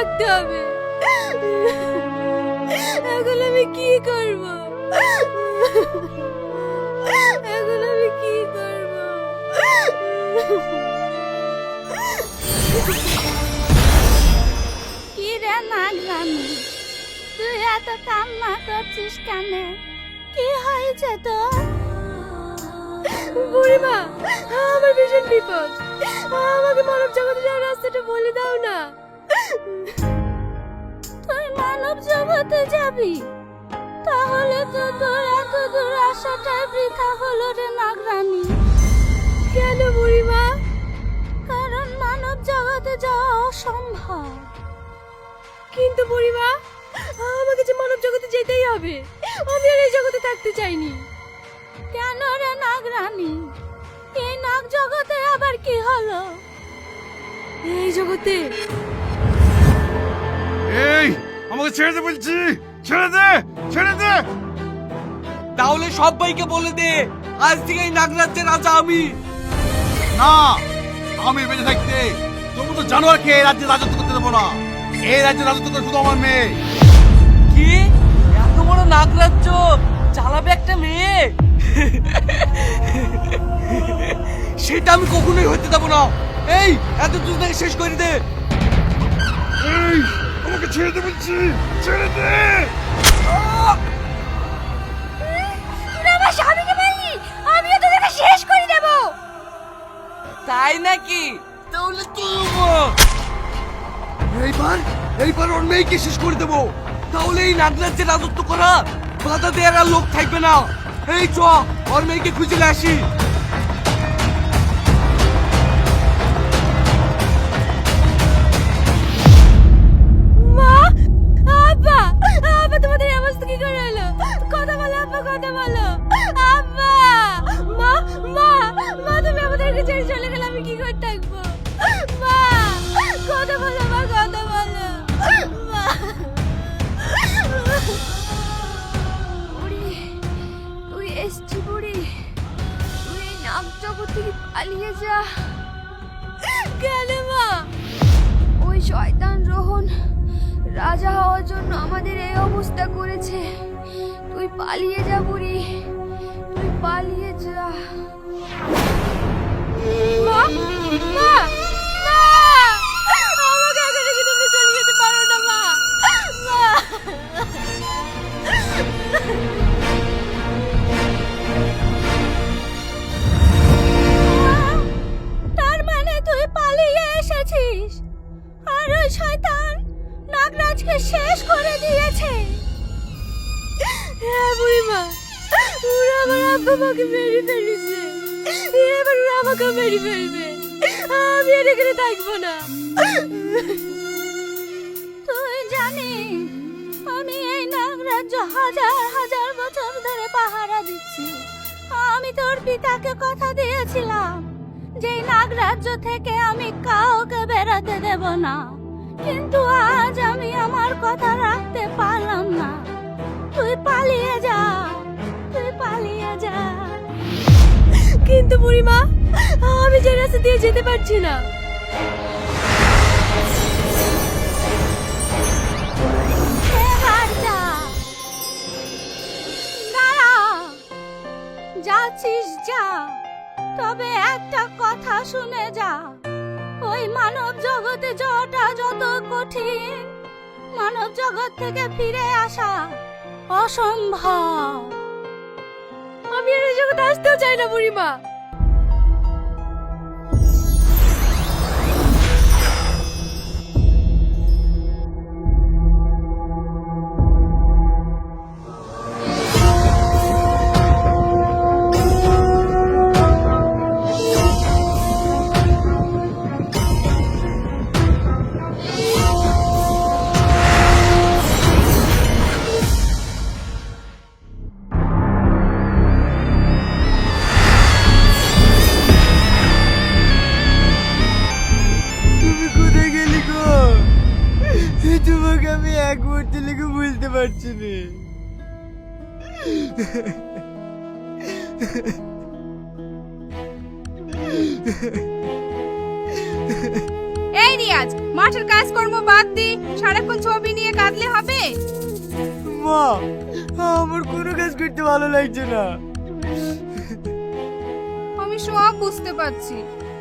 থাকতে হবে। এখন আমি কি করব? এখন আমি কি করব? কি রে নাগরানি, তুই এত কান্না করছিস কেন? কি হয়েছে তোর? বুড়িমা, আমার ভীষণ বিপদ। আমাকে মানব জগতে যাওয়ার রাস্তাটা বলে দাও না। তুই মানব জগতে যাবি? তাহলে তো তোর এত দূর আসাটাই বৃথা হলো রে নাগরানি। কেন বুড়িমা? কারণ মানব জগতে যাওয়া অসম্ভব। কিন্তু বুড়িমা, আমাকে যে মানব জগতে যেতেই হবে। আমি আর এই জগতে থাকতে চাইনি। কেন রে নাগরানি? এই নাগ জগতে আবার কি হলো? এই জগতে এই আমাকে ছেড়ে দে বলছি, ছেড়ে দে, ছেড়ে দে। তাহলে সবাইকে বলে দে আজ থেকে এই নাগরাজ্যের রাজা আমি। না, আমি বেঁচে থাকতে তোর মতো জানোয়ারকে এই রাজ্যে রাজত্ব করতে দেবো না। এই রাজ্যে রাজত্ব করে শুধু আমার মেয়ে। কি এত বড় নাগরাজ্য চালাবে একটা মেয়ে? সেটা আমি কখনোই হতে দেবো না। এই এত দুজনকে শেষ করে দে। এই আমাকে ছেড়ে দে বলছি, ছেড়ে দে। তোরা আমার স্বামীকে মারলি, আমিও তোদেরকে শেষ করে দেব। তাই নাকি? তাহলে এইবার ওর মেয়েকে শেষ করে দেবো। তাহলে এই নাগরাজ্যে রাজত্ব করা বাধা দেওয়ার আর লোক থাকবে না। এই চ ওর মেয়েকে খুঁজে নিয়ে আসি। মা, আব্বা, আব্বা তোমাদের এই অবস্থা কি করে হলো? কথা বলো আব্বা, কথা বলো। আব্বা, মা, মা, মা তুমি আমাদেরকে ছেড়ে চলে গেলে আমি কি করে থাকবো? মা, কথা বলো মা, কথা বলো। মা। বুড়ি, তুই এসছি বুড়ি। তুই এই নাগ জগৎ থেকে পালিয়ে যা। কেন মা? ওই শয়তান রোহন রাজা হওয়ার জন্য আমাদের এই অবস্থা করেছে। তুই পালিয়ে যা বুড়ি, তুই পালিয়ে যা। মা, মা, মা, আমাকে একা রেখে তোমরা চলে যেতে পারো না মা। মা। তার মানে তুই পালিয়ে এসেছিস আর ওই শয়তান নাগরাজকে শেষ করে দিয়েছে। হ্যাঁ বুড়িমা, ওরা আমার আব্বা মাকে মেরে ফেলেছে। এবার ওরা আমাকেও মেরে ফেলবে। আমি আর এখানে থাকবো না। তুই জানিস আমি এই নাগরাজ্য হাজার হাজার বছর ধরে পাহারা দিচ্ছি। আমি তোর পিতাকে কথা দিয়েছিলাম যে এই নাগরাজ্য থেকে আমি কাউকে বেরোতে দেব না, কিন্তু আজ আমি আমার কথা রাখতে পারলাম না। তুই পালিয়ে যা, তুই পালিয়ে যা। কিন্তু বুড়িমা, আমি যে রাস্তা দিয়ে যেতে পারছি না। এবার যা। দাঁড়া, যাচ্ছিস যা, তবে একটা কথা শুনে যা। ওই মানব জগতে যাওয়াটা যত কঠিন, মানব জগৎ থেকে ফিরে আসা অসম্ভব। আমি আর এই জগতে আসতেও চাই না বুড়িমা। তুমি কোথায় গেলি গো? তোমাকে আমি এক মুহূর্তে লেগে বুঝতে পারছি না। এই রিয়াজ, মাঠের কাজকর্ম বাদ দি সারাক্ষণ ছবি নিয়ে কাঁদলে হবে? মা, আমার কোনো কাজ করতে ভালো লাগছে না। আমি সব বুঝতে পারছি,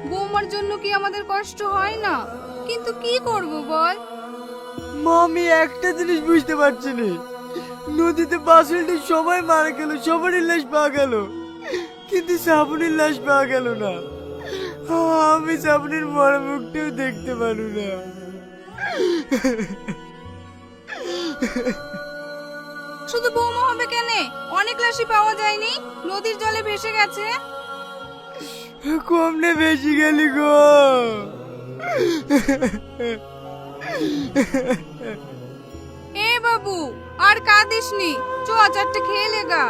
বৌমার জন্য কি আমাদের কষ্ট হয় না, কিন্তু কি করব বল? মা, আমি একটা জিনিস বুঝতে পারছি না, নদীতে বাসুলটি সবাই মারা গেল, সবারই লাশ পাওয়া গেল, কিন্তু শ্রাবণীর লাশ পাওয়া গেল না। আমি শ্রাবণীর মরা মুখটাও দেখতে পারু না। শুধু বৌমা হবে কেন, অনেক লাশই পাওয়া যায়নি, নদীর জলে ভেসে গেছে। কমনে বেশি গেলি গো। এ বাবু, আর কাঁদিসনি, চ চারটে খেয়ে লেগা।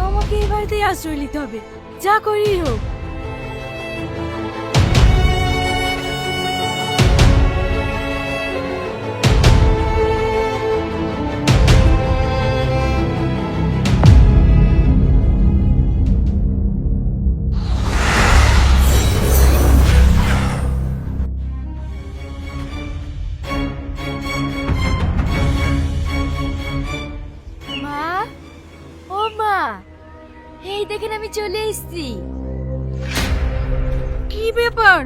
আমাকে এই বাড়িতেই আশ্রয় নিতে হবে, যা করি হোক। মা, ও মা, এই দেখেন আমি চলে এসেছি। কি ব্যাপার,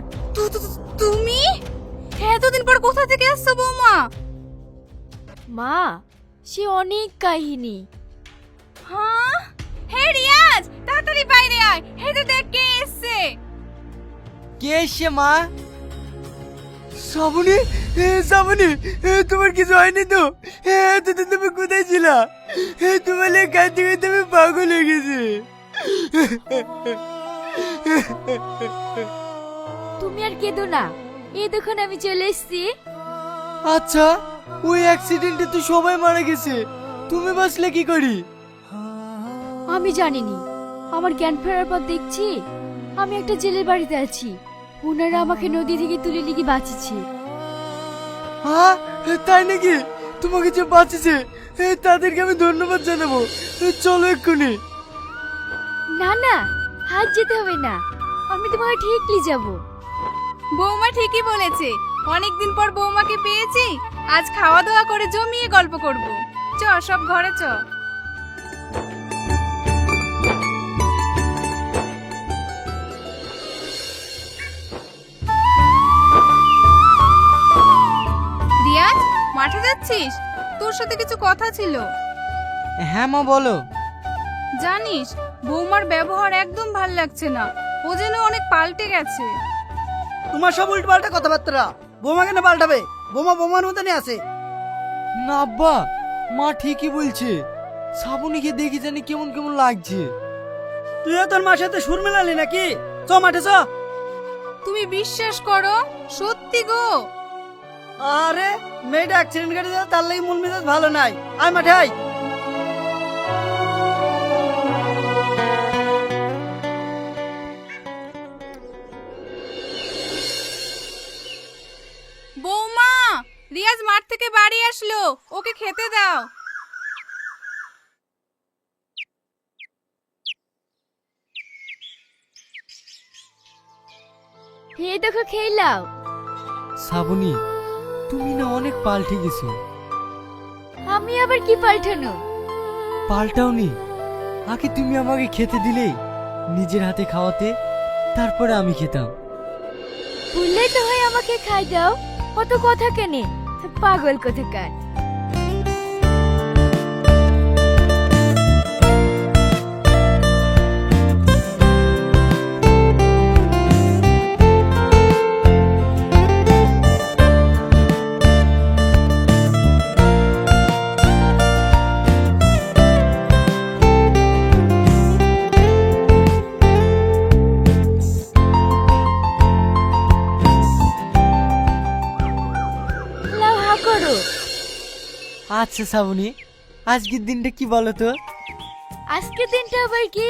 তুমি এতদিন পর কোথা থেকে আসছো বৌমা? মা, সে অনেক কাহিনী। হ্যাঁ, হে রিয়াজ, তাড়াতাড়ি বাইরে আয়, হেঁটে দেখ কে এসছে। কে এসে মা? শ্রাবণী, শ্রাবণী, তোমার কিছু হয়নি তো? এতদিন তুমি কোথায় ছিলা? তোমার লেগে কাঁদতে কাঁদতে আমি পাগল হয়ে গেছি। তুমি আর কেঁদো না, এই দেখুন আমি চলে এসেছি। আচ্ছা, ওই অ্যাক্সিডেন্টে তো সবাই মারা গেছে, তুমি বাঁচলে কি করি? আমি জানিনি, আমার জ্ঞান ফেরার পর দেখছি আমি একটা জেলের বাড়িতে আছি, ওনারা আমাকে নদী থেকে তুলে নিয়ে বাঁচিয়েছে। হ্যাঁ, তাই নাকি? তোমাকে যে বাঁচিয়েছে তাদেরকে আমি ধন্যবাদ জানাবো। চলো এক্ষুনি। না না, হাত যেতে হবে না, আমি তোমাকে ঠিক নিয়ে যাব। বৌমা ঠিকই বলেছে, অনেকদিন পর বৌমাকে পেয়েছি, আজ খাওয়া দাওয়া করে জমিয়ে গল্প করব। চ সব ঘরে চ। রিয়াজ, মাঠে যাচ্ছিস? তোর সাথে কিছু কথা ছিল। হ্যাঁ মা, বলো। জানিস, বৌমার ব্যবহার একদম ভাল লাগছে না, ও যেন অনেক পাল্টে গেছে। তোমার সব উল্টোপাল্টা কথাবার্তা। বোমা কেন পাল্টাবে? বোমা বোমার মতনই আছে। না আব্বা, মা ঠিকই বলছে, শ্রাবণীকে দেখি জানি কেমন কেমন লাগছে। তুইও তোর মার সাথে সুর মেলালি নাকি? চ মাঠে চ। তুমি বিশ্বাস করো, সত্যি গো। আরে মেয়েটা অ্যাক্সিডেন্ট করে দিল, তার লাগি মূল মেজাজ ভালো নাই। আয় মাঠে আয়। বৌমা, রিয়াজ মাঠ থেকে বাড়ি আসলো, ওকে খেতে দাও। এই দেখো খেয়ে নাও। শ্রাবণী, তুমি না অনেক পাল্টে গেছো। আমি আবার কি পাল্টানো? পাল্টাওনি, আগে তুমি আমাকে খেতে দিলে, নিজের হাতে খাওয়াতে, তারপরে আমি খেতাম। বললেই তো হয় আমাকে খাই দাও, কত কথা কেনে, পাগল কোথাকার। আচ্ছা শ্রাবণী, আজকের দিনটা কি বলো তো? আজকের দিনটা আবার কি?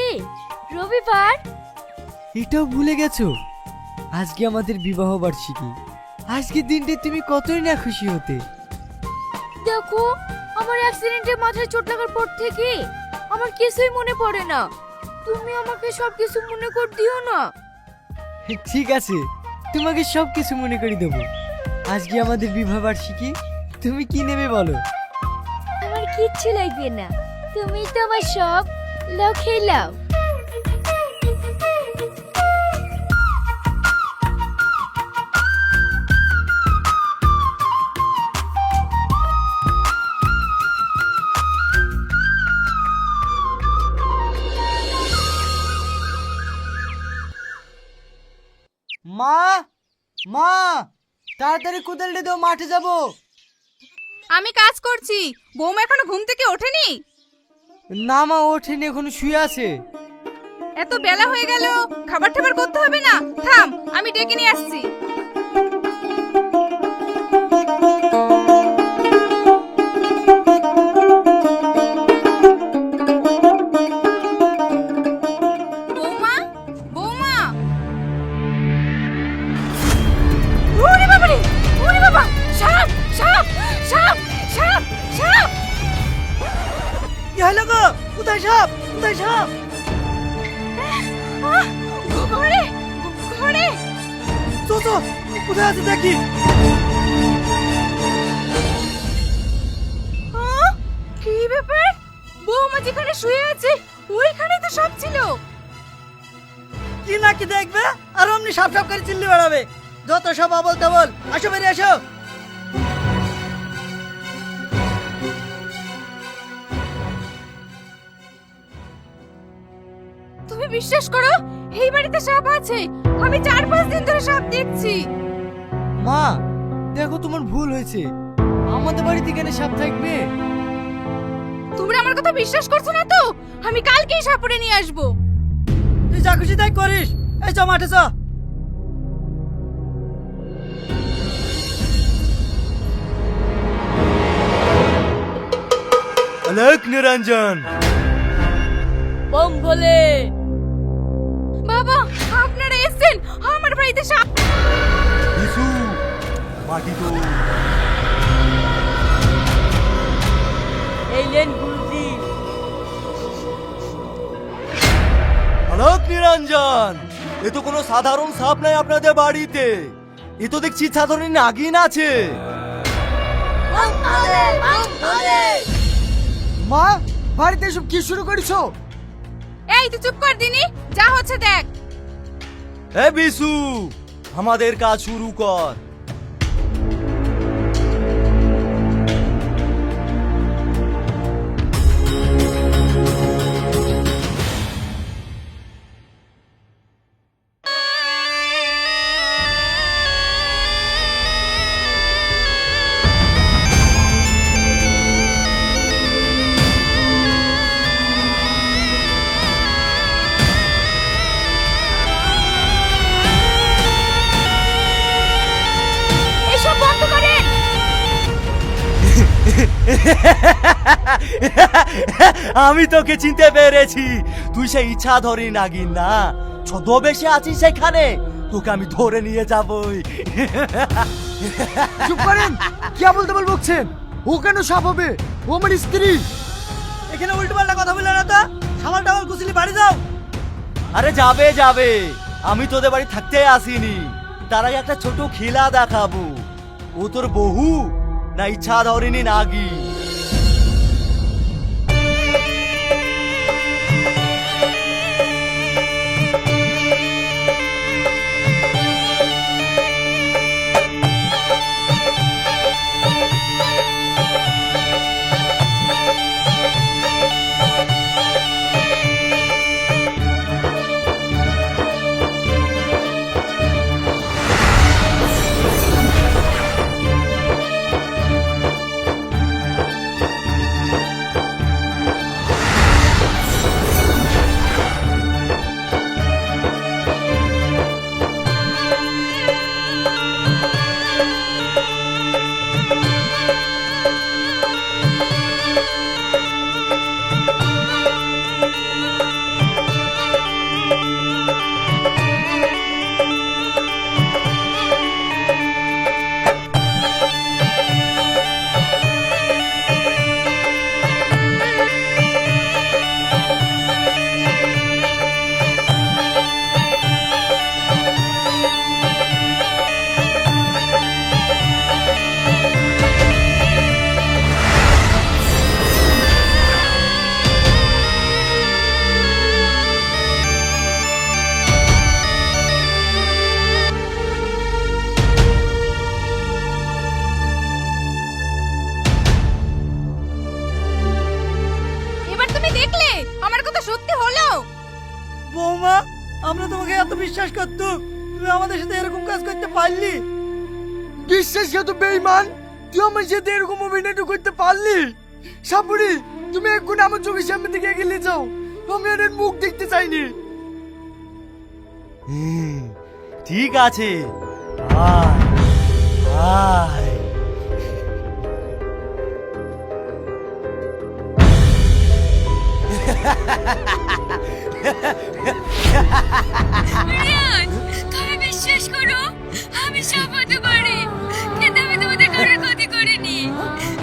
রবিবার। এটাও ভুলে গেছো? আজকে আমাদের বিবাহ বার্ষিকী। আজকের দিনটা তুমি কতই না খুশি হতে। দেখো, আমার অ্যাক্সিডেন্টে মাথায় চোট লাগার পর থেকে আমার কিছুই মনে পড়ে না। তুমি আমাকে সব কিছু মনে কর দিও না। ঠিক আছে, তোমাকে সব কিছু মনে করে দেবো। আজকে আমাদের বিবাহ বার্ষিকী, তুমি কি নেবে বলো? আমার কিচ্ছু লাগবে না, তুমি তো আমার সব, লাও খেলাও। মা, মা, তাড়াতাড়ি কোদালটা দাও, মাঠে যাব। আমি কাজ করছি, বৌমা এখনো ঘুম থেকে ওঠেনি? না মা, ওঠেনি, এখনো শুয়ে আছে। এত বেলা হয়ে গেল, খাবার টাবার করতে হবে না? থাম, আমি ডেকে নিয়ে আসছি। বৌমা, বৌমা! ওরে বাবারে, ওরে বাবা, সাপ, সাপ, সাপ, সাপ, সাপ! কি হলো গো? কোথায় সাপ? কোথায় সাপ? ঘরে, ঘরে! চো চো, কোথায় আছে দেখি। কি ব্যাপার? বৌমা যেখানে শুয়ে আছে ওইখানে তো সাপ ছিল। কি না কি দেখবে আর অমনি সাপ সাপ করে চিল্লি বেড়াবে। যত সব আবল তাবল, আসো বেরিয়ে আসো। তুমি বিশ্বাস করো, এই বাড়িতে সাপ আছে। আমি 4-5 দিন ধরে সাপ দেখছি। মা, দেখো তোমার ভুল হয়েছে, আমাদের বাড়িতে কেন সাপ থাকবে? তোমরা আমার কথা বিশ্বাস করছো না তো? আমি কালকেই সাপ পড়ে নিয়ে আসবো। তুই যা খুশি তাই করিস। এই চ মাঠে চ। আলোক নিরঞ্জন, বম বলে বাবা, আপনারা এসেছেন, আমার বাড়িতে সাপ। বিশু, মাটি তো এই লেন গুরুজি। আলোক নিরঞ্জন, এ তো কোনো সাধারণ সাপ নাই আপনাদের বাড়িতে, এ তো দেখছি সাধারণ নাগিন আছে। মা, বাড়িতে এসব কি শুরু করেছো? এই তুই চুপ কর দিনি, যা হচ্ছে দেখ। এ বিশু, আমাদের কাজ শুরু কর। এসব বন্ধ করেন। আমি তোকে চিনতে পেরেছি, তুই সেই ইচ্ছা ধরি নাগিন না, ছদ্মবেশে আছিস সেখানে, তোকে আমি ধরে নিয়ে যাবই। চুপ করেন, কি বলতে বলছেন? ও কেন সাপ হবে? ও আমার স্ত্রী। এখানে উল্টো পাল্টা কথা বললে না তো। সামাল টামাল কুচিলি বাড়ি যাও। আরে যাবে যাবে, আমি তোদের বাড়ি থাকতে আসিনি, তারাই একটা ছোট খেলা দেখাবো। ও তোর বহু না ইচ্ছা ধরিনি নাগি? বৌমা, আমরা তোমাকে এত বিশ্বাস করতাম, তুমি আমাদের সাথে এরকম কাজ করতে পারলি? বিশ্বাসঘাত বেঈমান, তুই আমার সাথে এরকম অভিনয়টা করতে পারলি? সাপুরি, তুমি এক্ষুনি আমার চোখের সামনে থেকে এগিয়ে যাও, আমি আর এর মুখ দেখতে চাইনি। ঠিক আছে, আয় আয়। রিয়াজ, তুমি বিশ্বাস করো, আমি সব হতে পারি, কিন্তু আমি তোমাদের কারোর ক্ষতি করিনি।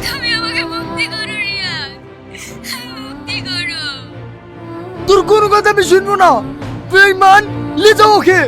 তুমি আমাকে মুক্তি করো রিয়াজ, মুক্তি করো। তোর কোনো কথা আমি শুনবো না, বেঈমান, নিয়ে যাও ওকে।